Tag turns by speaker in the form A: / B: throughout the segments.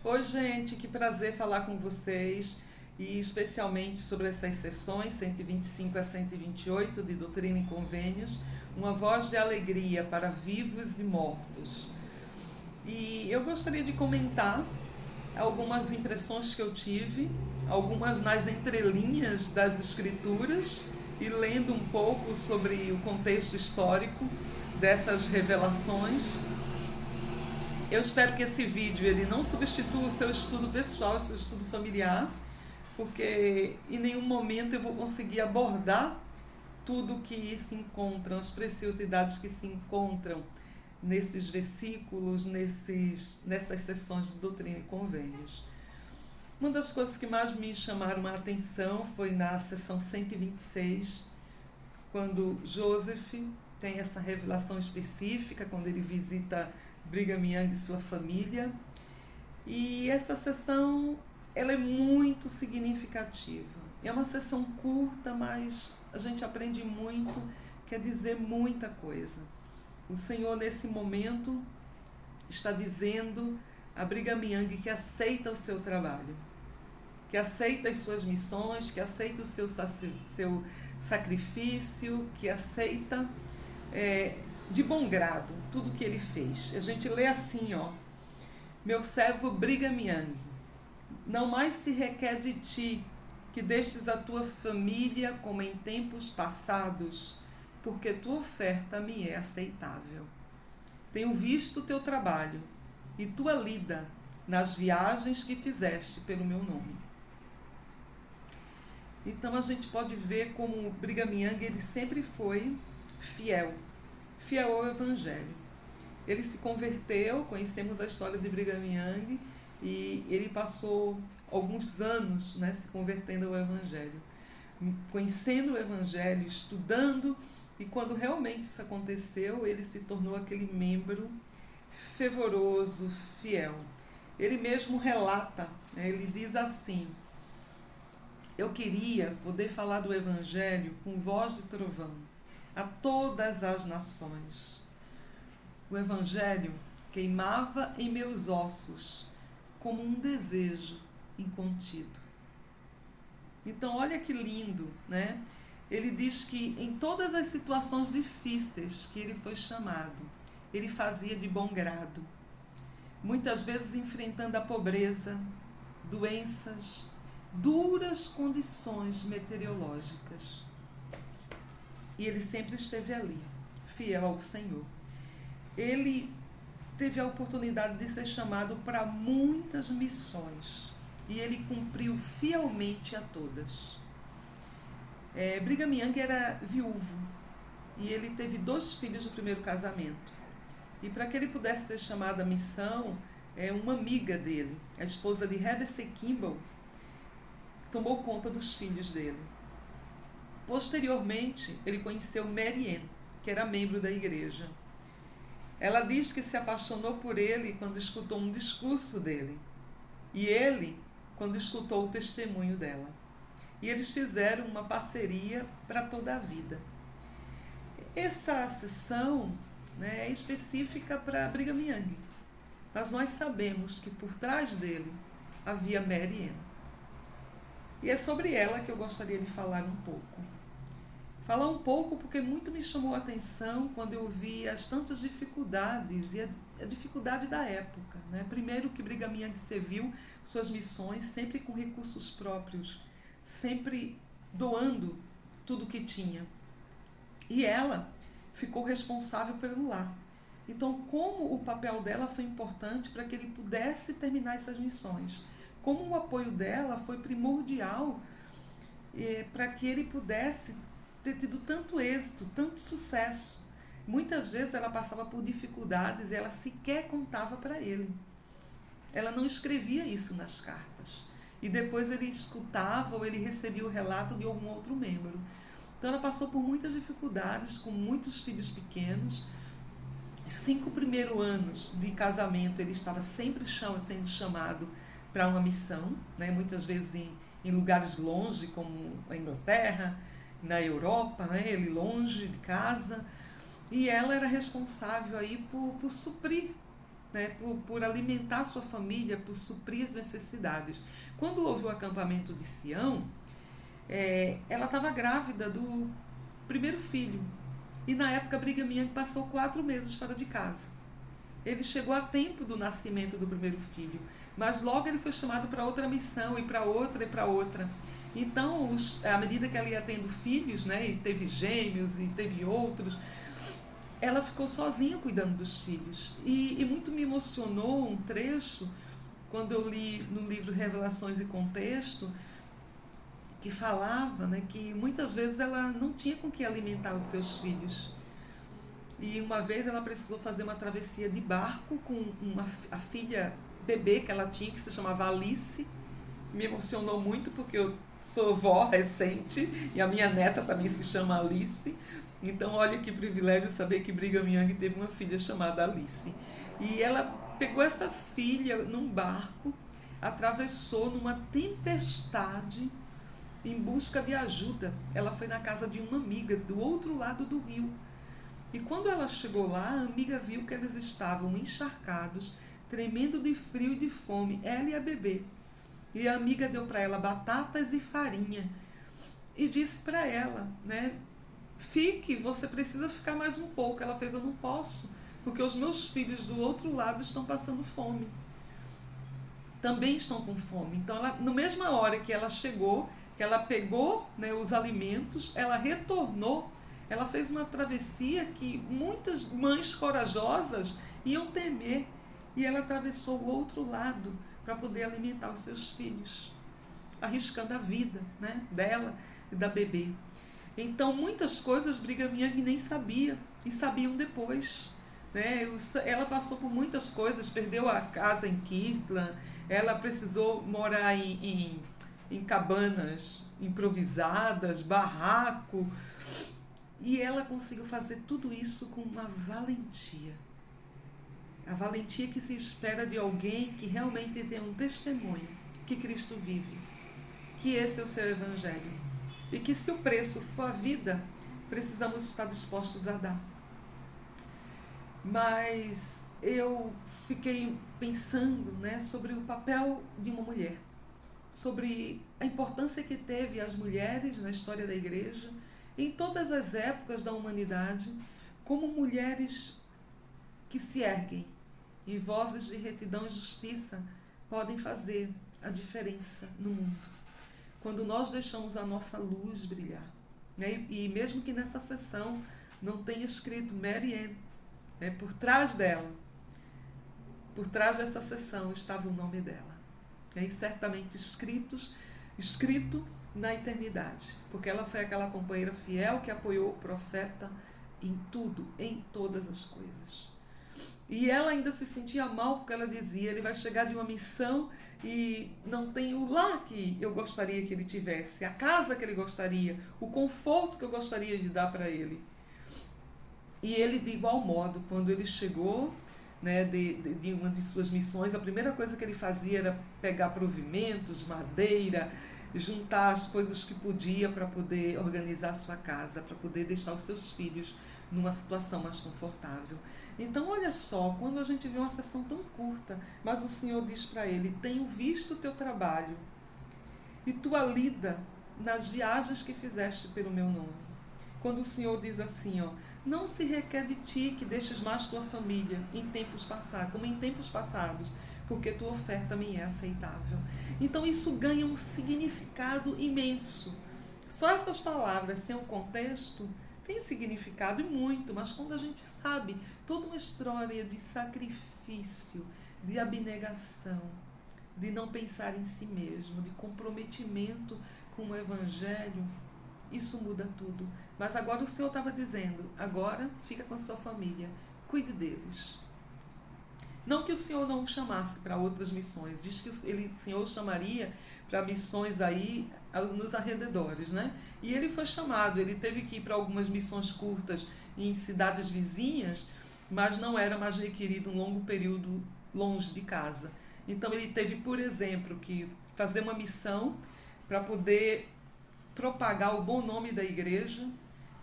A: Oi, gente, que prazer falar com vocês e especialmente sobre essas sessões 125 a 128 de Doutrina e Convênios, uma voz de alegria para vivos e mortos. E eu gostaria de comentar algumas impressões que eu tive, algumas nas entrelinhas das escrituras e lendo um pouco sobre o contexto histórico dessas revelações. Eu espero que esse vídeo ele não substitua o seu estudo pessoal, o seu estudo familiar, porque em nenhum momento eu vou conseguir abordar tudo que se encontra, as preciosidades que se encontram nesses versículos, nessas sessões de doutrina e convênios. Uma das coisas que mais me chamaram a atenção foi na sessão 126, quando Joseph tem essa revelação específica, quando ele visita Brigham Young e sua família. E essa sessão ela é muito significativa. É uma sessão curta, mas a gente aprende muito, quer dizer muita coisa. O Senhor, nesse momento, está dizendo a Brigham Young que aceita o seu trabalho, que aceita as suas missões, que aceita o seu sacrifício, que aceita de bom grado tudo que ele fez. A gente lê assim, ó: meu servo Brigham Young, não mais se requer de ti que deixes a tua família como em tempos passados, porque tua oferta me é aceitável. Tenho visto o teu trabalho e tua lida nas viagens que fizeste pelo meu nome. Então a gente pode ver como Brigham Young ele sempre foi fiel ao Evangelho. Ele se converteu, conhecemos a história de Brigham Young, e ele passou alguns anos, né, se convertendo ao Evangelho, conhecendo o Evangelho, estudando, e quando realmente isso aconteceu, ele se tornou aquele membro fervoroso, fiel. Ele mesmo relata, né, ele diz assim: eu queria poder falar do Evangelho com voz de trovão a todas as nações. O Evangelho queimava em meus ossos como um desejo incontido. Então, olha que lindo, né? Ele diz que em todas as situações difíceis que ele foi chamado, ele fazia de bom grado. Muitas vezes enfrentando a pobreza, doenças, duras condições meteorológicas. E ele sempre esteve ali, fiel ao Senhor. Ele teve a oportunidade de ser chamado para muitas missões e ele cumpriu fielmente a todas. Brigham Young era viúvo e ele teve 2 filhos do primeiro casamento. E para que ele pudesse ser chamado à missão, uma amiga dele, a esposa de Heber C. Kimball, tomou conta dos filhos dele. Posteriormente, ele conheceu Mary Ann, que era membro da igreja. Ela diz que se apaixonou por ele quando escutou um discurso dele. E ele, quando escutou o testemunho dela. E eles fizeram uma parceria para toda a vida. Essa sessão, né, é específica para Brigham Young. Mas nós sabemos que por trás dele havia Mary Ann. E é sobre ela que eu gostaria de falar um pouco. Falar um pouco porque muito me chamou a atenção quando eu vi as tantas dificuldades e a dificuldade da época, né? Primeiro que Brigham Young serviu suas missões sempre com recursos próprios, sempre doando tudo que tinha. E ela ficou responsável pelo lar. Então, como o papel dela foi importante para que ele pudesse terminar essas missões, como o apoio dela foi primordial para que ele pudesse ter tido tanto êxito, tanto sucesso. Muitas vezes ela passava por dificuldades e ela sequer contava para ele. Ela não escrevia isso nas cartas. E depois ele escutava ou ele recebia o relato de algum outro membro. Então ela passou por muitas dificuldades, com muitos filhos pequenos. Os 5 primeiros anos de casamento ele estava sempre sendo chamado para uma missão, né? Muitas vezes em lugares longe, como a Inglaterra, na Europa, né? Ele longe de casa, e ela era responsável aí por suprir né, por alimentar sua família, por suprir as necessidades. Quando houve o acampamento de Sião, ela estava grávida do primeiro filho. E na época Brigham Young passou 4 meses fora de casa. Ele chegou a tempo do nascimento do primeiro filho, mas logo ele foi chamado para outra missão, e para outra, e para outra. Então, à medida que ela ia tendo filhos, né, e teve gêmeos, e teve outros, ela ficou sozinha cuidando dos filhos. E muito me emocionou um trecho, quando eu li no livro Revelações e Contexto, que falava, né, que muitas vezes ela não tinha com que alimentar os seus filhos. E uma vez ela precisou fazer uma travessia de barco com a filha bebê que ela tinha, que se chamava Alice. Me emocionou muito porque eu sou vó recente e a minha neta também se chama Alice. Então olha que privilégio saber que Brigham Young teve uma filha chamada Alice. E ela pegou essa filha num barco, atravessou numa tempestade em busca de ajuda. Ela foi na casa de uma amiga do outro lado do rio. E quando ela chegou lá, a amiga viu que eles estavam encharcados, tremendo de frio e de fome, ela e a bebê. E a amiga deu para ela batatas e farinha e disse para ela, né, fique, você precisa ficar mais um pouco. Ela fez, eu não posso, porque os meus filhos do outro lado estão passando fome. Também estão com fome. Então, ela, na mesma hora que ela chegou, que ela pegou, né, os alimentos, ela retornou. Ela fez uma travessia que muitas mães corajosas iam temer. E ela atravessou o outro lado para poder alimentar os seus filhos, arriscando a vida, né, dela e da bebê. Então, muitas coisas Brigham Young nem sabia, e sabiam depois. Né? Ela passou por muitas coisas, perdeu a casa em Kirtland, ela precisou morar em cabanas improvisadas, barraco, e ela conseguiu fazer tudo isso com uma valentia. A valentia que se espera de alguém que realmente tem um testemunho que Cristo vive, que esse é o seu evangelho. E que se o preço for a vida, precisamos estar dispostos a dar. Mas eu fiquei pensando, né, sobre o papel de uma mulher, sobre a importância que teve as mulheres na história da igreja, em todas as épocas da humanidade, como mulheres que se erguem e vozes de retidão e justiça podem fazer a diferença no mundo. Quando nós deixamos a nossa luz brilhar, né? E mesmo que nessa sessão não tenha escrito Mary Ann, né? Por trás dela, por trás dessa sessão estava o nome dela, né? E certamente escrito na eternidade, porque ela foi aquela companheira fiel que apoiou o profeta em tudo, em todas as coisas. E ela ainda se sentia mal porque ela dizia, ele vai chegar de uma missão e não tem o lar que eu gostaria que ele tivesse, a casa que ele gostaria, o conforto que eu gostaria de dar para ele. E ele, de igual modo, quando ele chegou, né, de uma de suas missões, a primeira coisa que ele fazia era pegar provimentos, madeira, juntar as coisas que podia para poder organizar a sua casa, para poder deixar os seus filhos numa situação mais confortável. Então, olha só, quando a gente vê uma sessão tão curta, mas o Senhor diz para ele, tenho visto o teu trabalho e tua lida nas viagens que fizeste pelo meu nome. Quando o Senhor diz assim, ó, não se requer de ti que deixes mais tua família em tempos passados, como em tempos passados, porque tua oferta me é aceitável. Então isso ganha um significado imenso. Só essas palavras, sem o contexto, tem significado e muito, mas quando a gente sabe toda uma história de sacrifício, de abnegação, de não pensar em si mesmo, de comprometimento com o Evangelho, isso muda tudo. Mas agora o Senhor estava dizendo, agora fica com a sua família, cuide deles. Não que o Senhor não o chamasse para outras missões, diz que o Senhor o chamaria para missões aí nos arredores, né? E ele foi chamado, ele teve que ir para algumas missões curtas em cidades vizinhas, mas não era mais requerido um longo período longe de casa. Então ele teve, por exemplo, que fazer uma missão para poder propagar o bom nome da igreja,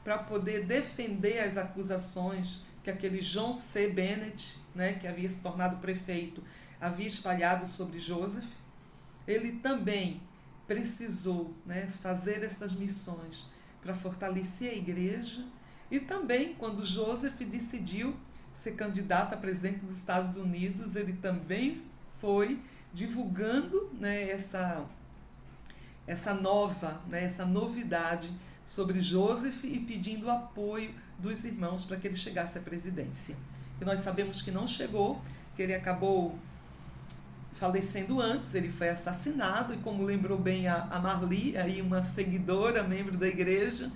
A: para poder defender as acusações que que aquele John C. Bennett, né, que havia se tornado prefeito, havia espalhado sobre Joseph. Ele também precisou, né, fazer essas missões para fortalecer a igreja. E também, quando Joseph decidiu ser candidato a presidente dos Estados Unidos, ele também foi divulgando, né, essa novidade sobre Joseph e pedindo apoio dos irmãos para que ele chegasse à presidência. E nós sabemos que não chegou, que ele acabou falecendo antes, ele foi assassinado, e como lembrou bem a Marli, aí uma seguidora, membro da igreja,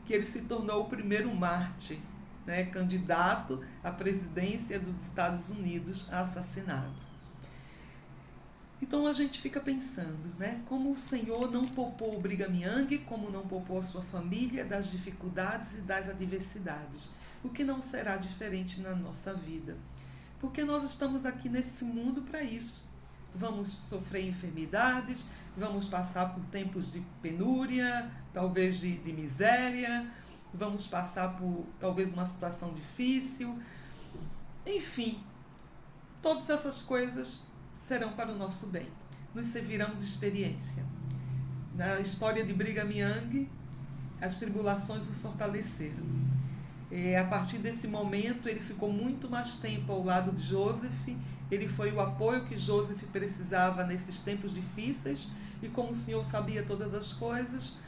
A: que ele se tornou o primeiro mártir, né, candidato à presidência dos Estados Unidos assassinado. Então a gente fica pensando, né, como o Senhor não poupou o Brigham Young, como não poupou a sua família das dificuldades e das adversidades, o que não será diferente na nossa vida. Porque nós estamos aqui nesse mundo para isso. Vamos sofrer enfermidades, vamos passar por tempos de penúria, talvez de miséria, vamos passar por talvez uma situação difícil. Enfim, todas essas coisas serão para o nosso bem, nos servirão de experiência. Na história de Brigham Young, as tribulações o fortaleceram. A partir desse momento, ele ficou muito mais tempo ao lado de Joseph, ele foi o apoio que Joseph precisava nesses tempos difíceis, e como o Senhor sabia todas as coisas,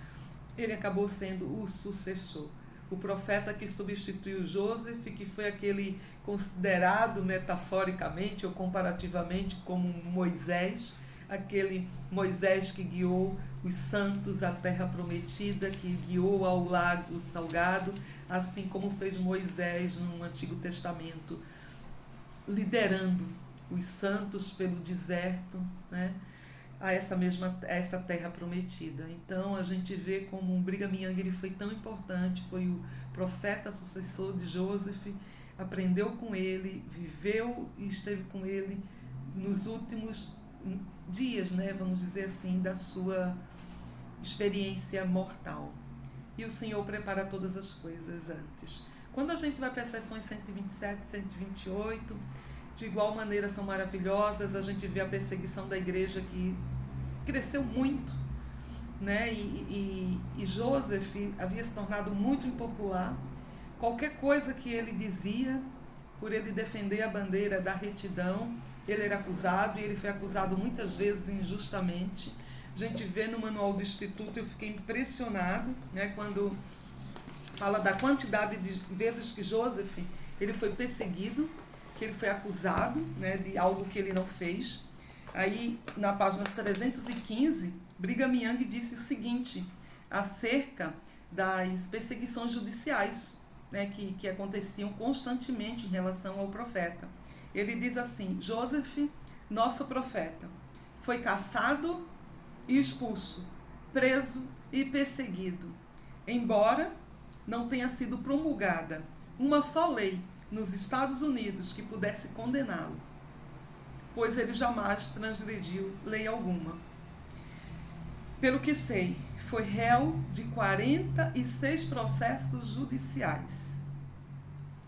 A: ele acabou sendo o sucessor. O profeta que substituiu Joseph, que foi aquele considerado metaforicamente ou comparativamente como Moisés, aquele Moisés que guiou os santos à terra prometida, que guiou ao lago salgado, assim como fez Moisés no Antigo Testamento, liderando os santos pelo deserto, né, a essa terra prometida. Então a gente vê como Brigham Young ele foi tão importante, foi o profeta sucessor de Joseph, aprendeu com ele, viveu e esteve com ele nos últimos dias, né, vamos dizer assim, da sua experiência mortal. E o Senhor prepara todas as coisas antes. Quando a gente vai para as sessões 127, 128, de igual maneira são maravilhosas, a gente vê a perseguição da igreja que cresceu muito, né? E Joseph havia se tornado muito impopular. Qualquer coisa que ele dizia, por ele defender a bandeira da retidão, ele era acusado, e ele foi acusado muitas vezes injustamente. A gente vê no manual do Instituto, eu fiquei impressionado, né, quando fala da quantidade de vezes que Joseph ele foi perseguido, que ele foi acusado, né, de algo que ele não fez. Aí, na página 315, Brigham Young disse o seguinte, acerca das perseguições judiciais, né, que aconteciam constantemente em relação ao profeta. Ele diz assim: Joseph, nosso profeta, foi caçado e expulso, preso e perseguido, embora não tenha sido promulgada uma só lei nos Estados Unidos que pudesse condená-lo, pois ele jamais transgrediu lei alguma. Pelo que sei, foi réu de 46 processos judiciais.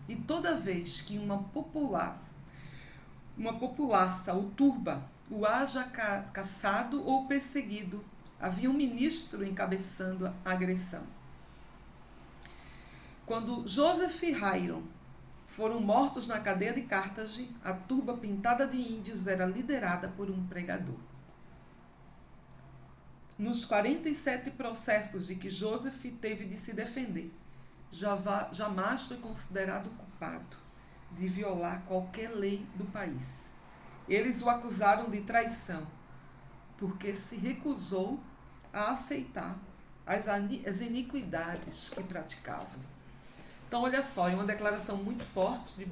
A: E toda vez que uma populaça o turba, o haja caçado ou perseguido, havia um ministro encabeçando a agressão. Quando Joseph e Hiram foram mortos na cadeia de Carthage, a turba pintada de índios era liderada por um pregador. Nos 47 processos de que Joseph teve de se defender, jamais foi considerado culpado de violar qualquer lei do país. Eles o acusaram de traição, porque se recusou a aceitar as iniquidades que praticavam. Então, olha só, é uma declaração muito forte de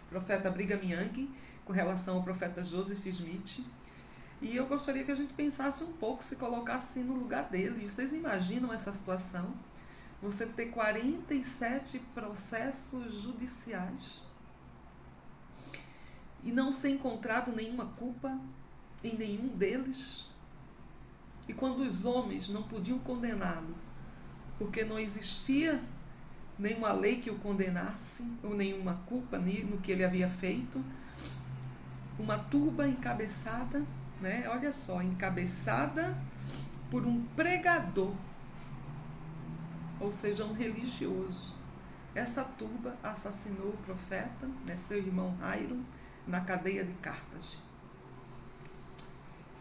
A: profeta Brigham Young com relação ao profeta Joseph Smith. E eu gostaria que a gente pensasse um pouco, se colocasse no lugar dele. Vocês imaginam essa situação? Você ter 47 processos judiciais e não ser encontrado nenhuma culpa em nenhum deles? E quando os homens não podiam condená-lo, porque não existia nenhuma lei que o condenasse, ou nenhuma culpa no que ele havia feito. Uma turba encabeçada, né? Olha só, encabeçada por um pregador, ou seja, um religioso. Essa turba assassinou o profeta, né, seu irmão Hiram, na cadeia de Cartago.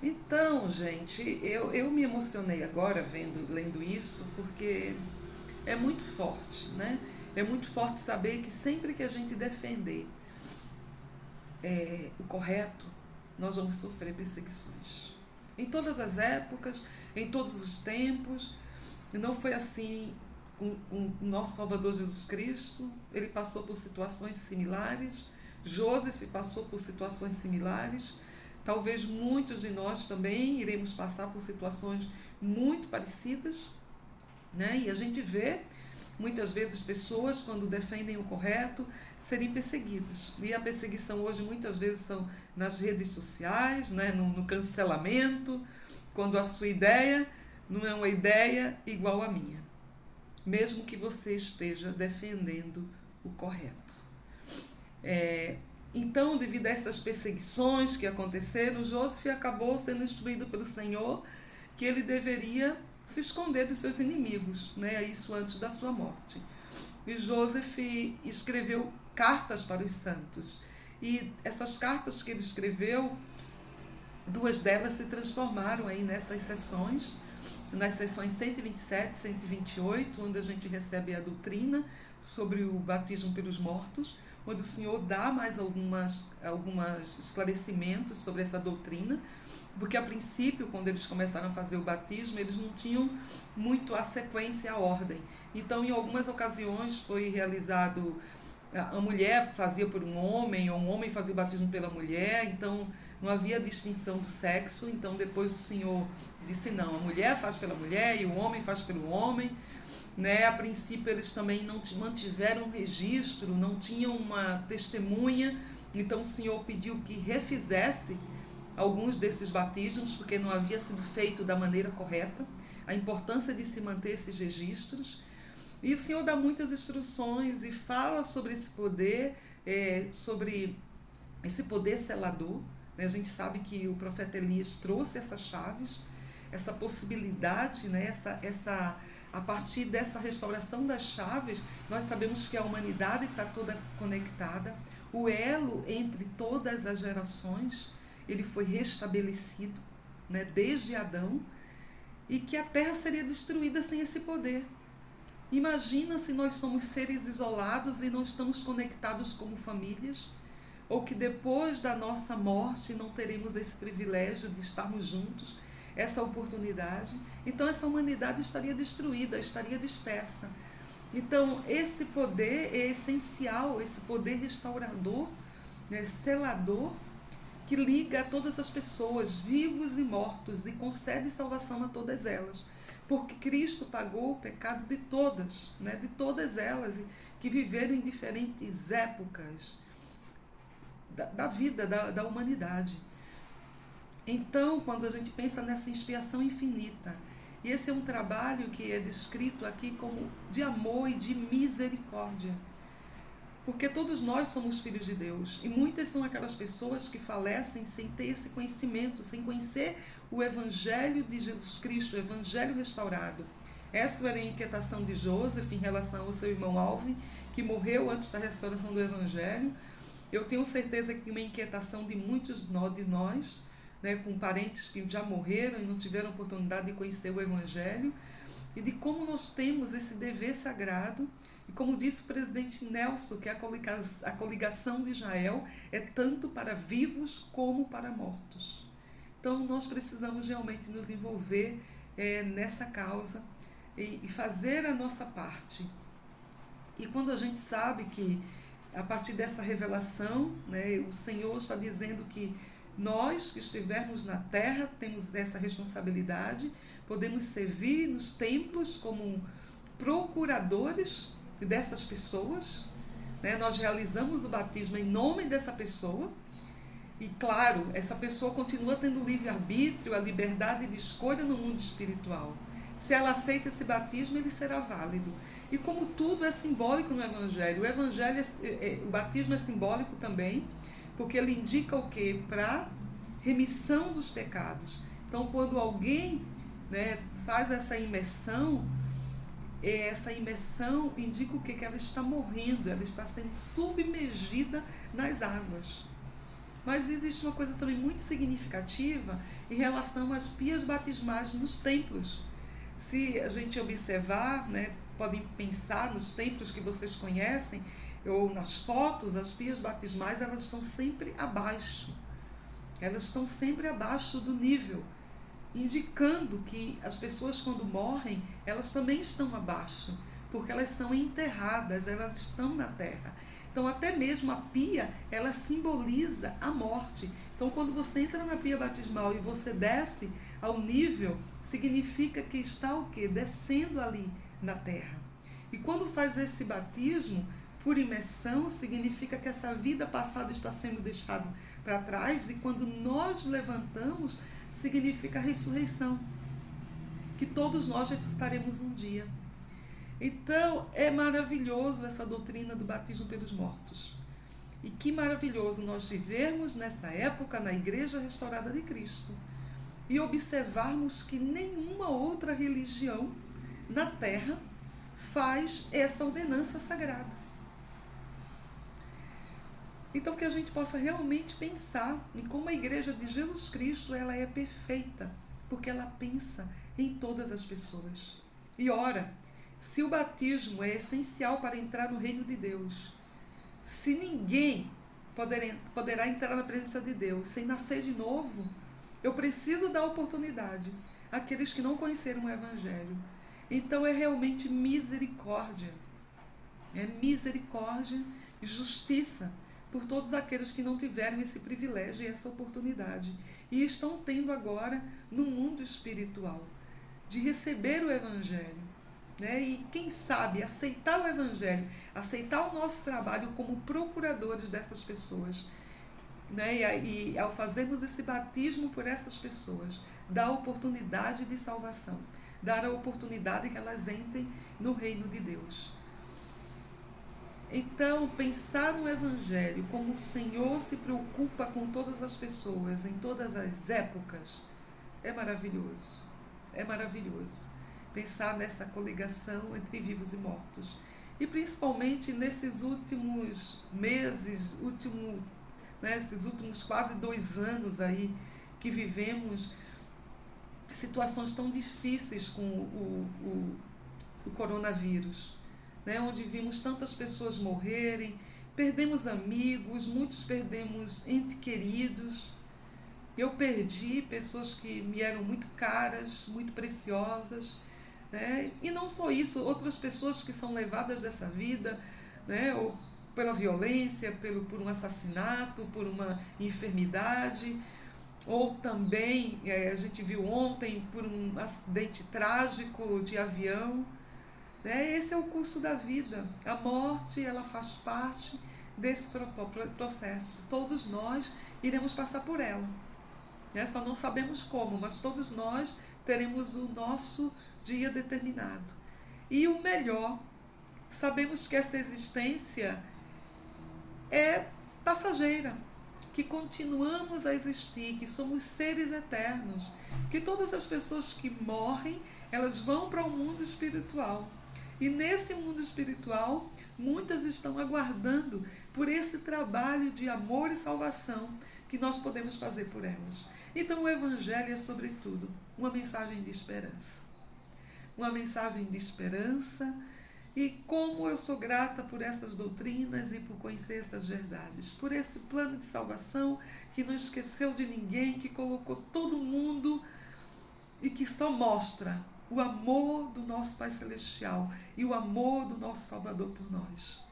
A: Então, gente, eu me emocionei agora lendo isso, porque é muito forte, né? É muito forte saber que sempre que a gente defender o correto, nós vamos sofrer perseguições. Em todas as épocas, em todos os tempos. E não foi assim com o nosso Salvador Jesus Cristo. Ele passou por situações similares. Joseph passou por situações similares. Talvez muitos de nós também iremos passar por situações muito parecidas, né? E a gente vê muitas vezes pessoas, quando defendem o correto, serem perseguidas. E a perseguição hoje muitas vezes são nas redes sociais, né? no cancelamento, quando a sua ideia não é uma ideia igual à minha, mesmo que você esteja defendendo o correto. Então, devido a essas perseguições que aconteceram, Joseph acabou sendo instruído pelo Senhor que ele deveria se esconder dos seus inimigos, né? Isso antes da sua morte. E Joseph escreveu cartas para os santos. E essas cartas que ele escreveu, 2 delas se transformaram aí nessas sessões, nas sessões 127 e 128, onde a gente recebe a doutrina sobre o batismo pelos mortos, onde o Senhor dá mais alguns esclarecimentos sobre essa doutrina, porque a princípio, quando eles começaram a fazer o batismo, eles não tinham muito a sequência, a ordem. Então, em algumas ocasiões foi realizado, a mulher fazia por um homem, ou um homem fazia o batismo pela mulher, então não havia distinção do sexo. Então depois o Senhor disse não, a mulher faz pela mulher e o homem faz pelo homem, né? A princípio eles também não mantiveram um registro, não tinham uma testemunha, então o Senhor pediu que refizesse alguns desses batismos, porque não havia sido feito da maneira correta, a importância de se manter esses registros. E o Senhor dá muitas instruções e fala sobre esse poder, sobre esse poder selador. A gente sabe que o profeta Elias trouxe essas chaves, essa possibilidade, né? A partir dessa restauração das chaves, nós sabemos que a humanidade está toda conectada, o elo entre todas as gerações, ele foi restabelecido, né? Desde Adão, e que a terra seria destruída sem esse poder. Imagina se nós somos seres isolados e não estamos conectados como famílias, ou que depois da nossa morte não teremos esse privilégio de estarmos juntos, essa oportunidade. Então essa humanidade estaria destruída, estaria dispersa. Então esse poder é essencial, esse poder restaurador, né, selador, que liga a todas as pessoas, vivos e mortos, e concede salvação a todas elas. Porque Cristo pagou o pecado de todas, né, de todas elas, que viveram em diferentes épocas da vida, da humanidade. Então, quando a gente pensa nessa expiação infinita, e esse é um trabalho que é descrito aqui como de amor e de misericórdia, porque todos nós somos filhos de Deus, e muitas são aquelas pessoas que falecem sem ter esse conhecimento, sem conhecer o Evangelho de Jesus Cristo, o Evangelho restaurado. Essa era a inquietação de Joseph em relação ao seu irmão Alvin, que morreu antes da restauração do Evangelho. Eu tenho certeza que uma inquietação de muitos de nós, né, com parentes que já morreram e não tiveram oportunidade de conhecer o Evangelho, e de como nós temos esse dever sagrado. E como disse o presidente Nelson, que a coligação de Israel é tanto para vivos como para mortos. Então nós precisamos realmente nos envolver nessa causa e fazer a nossa parte. E quando a gente sabe que a partir dessa revelação, né, o Senhor está dizendo que nós que estivermos na terra temos essa responsabilidade, podemos servir nos templos como procuradores dessas pessoas, né? Nós realizamos o batismo em nome dessa pessoa e, claro, essa pessoa continua tendo livre-arbítrio, a liberdade de escolha no mundo espiritual. Se ela aceita esse batismo, ele será válido. E como tudo é simbólico no Evangelho, o batismo é simbólico também, porque ele indica o quê? Para remissão dos pecados. Então, quando alguém, né, faz essa imersão indica o quê? Que ela está morrendo, ela está sendo submergida nas águas. Mas existe uma coisa também muito significativa em relação às pias batismais nos templos. Se a gente observar, né, podem pensar nos templos que vocês conhecem, ou nas fotos, as pias batismais, elas estão sempre abaixo. Elas estão sempre abaixo do nível, indicando que as pessoas, quando morrem, elas também estão abaixo, porque elas são enterradas, elas estão na terra. Então, até mesmo a pia, ela simboliza a morte. Então, quando você entra na pia batismal e você desce ao nível, significa que está o quê? Descendo ali na terra. E quando faz esse batismo por imersão, significa que essa vida passada está sendo deixada para trás, e quando nós levantamos, significa a ressurreição, que todos nós ressuscitaremos um dia. Então, é maravilhoso essa doutrina do batismo pelos mortos. E que maravilhoso nós vivermos nessa época na Igreja Restaurada de Cristo e observarmos que nenhuma outra religião na Terra faz essa ordenança sagrada. Então, que a gente possa realmente pensar em como a Igreja de Jesus Cristo ela é perfeita, porque ela pensa em todas as pessoas. E ora, se o batismo é essencial para entrar no reino de Deus, se ninguém poderá entrar na presença de Deus sem nascer de novo, eu preciso dar oportunidade àqueles que não conheceram o Evangelho. Então é realmente misericórdia. É misericórdia e justiça por todos aqueles que não tiveram esse privilégio e essa oportunidade. E estão tendo agora no mundo espiritual de receber o Evangelho. Né? E quem sabe aceitar o Evangelho, aceitar o nosso trabalho como procuradores dessas pessoas, né? E ao fazermos esse batismo por essas pessoas, dar a oportunidade de salvação, dar a oportunidade que elas entrem no reino de Deus. Então, pensar no Evangelho como o Senhor se preocupa com todas as pessoas, em todas as épocas, é maravilhoso. É maravilhoso. Pensar nessa coligação entre vivos e mortos. E principalmente nesses últimos meses, esses últimos quase 2 anos aí que vivemos situações tão difíceis com o coronavírus, né? Onde vimos tantas pessoas morrerem, perdemos amigos, muitos perdemos entes queridos. Eu perdi pessoas que me eram muito caras, muito preciosas, né? E não só isso, outras pessoas que são levadas dessa vida, né? Ou pela violência, por um assassinato, por uma enfermidade, ou também, a gente viu ontem, por um acidente trágico de avião. Né? Esse é o curso da vida. A morte, ela faz parte desse processo. Todos nós iremos passar por ela. Só não sabemos como, mas todos nós teremos o nosso dia determinado. E o melhor, sabemos que essa existência é passageira, que continuamos a existir, que somos seres eternos, que todas as pessoas que morrem, elas vão para o mundo espiritual. E nesse mundo espiritual, muitas estão aguardando por esse trabalho de amor e salvação que nós podemos fazer por elas. Então o Evangelho é, sobretudo, uma mensagem de esperança. Uma mensagem de esperança. E como eu sou grata por essas doutrinas e por conhecer essas verdades. Por esse plano de salvação que não esqueceu de ninguém, que colocou todo mundo e que só mostra o amor do nosso Pai Celestial e o amor do nosso Salvador por nós.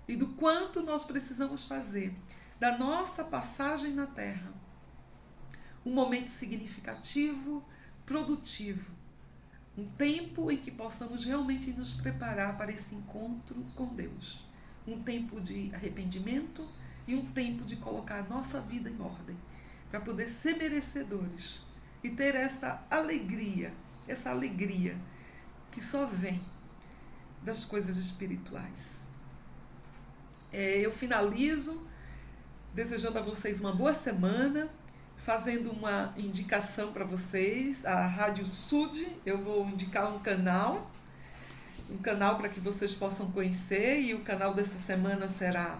A: E do quanto nós precisamos fazer da nossa passagem na Terra um momento significativo, produtivo. Um tempo em que possamos realmente nos preparar para esse encontro com Deus. Um tempo de arrependimento e um tempo de colocar a nossa vida em ordem, para poder ser merecedores e ter essa alegria que só vem das coisas espirituais. Eu finalizo desejando a vocês uma boa semana, fazendo uma indicação para vocês, a Rádio Sud. Eu vou indicar um canal para que vocês possam conhecer, e o canal dessa semana será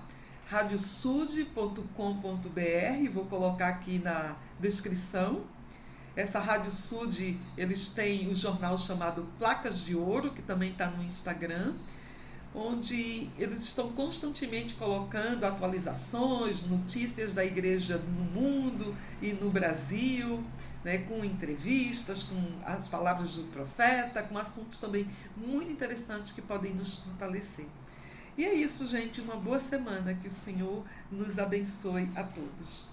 A: radiosud.com.br, vou colocar aqui na descrição. Essa Rádio Sud, eles têm o jornal chamado Placas de Ouro, que também está no Instagram, onde eles estão constantemente colocando atualizações, notícias da igreja no mundo e no Brasil, né, com entrevistas, com as palavras do profeta, com assuntos também muito interessantes que podem nos fortalecer. E é isso, gente, uma boa semana, que o Senhor nos abençoe a todos.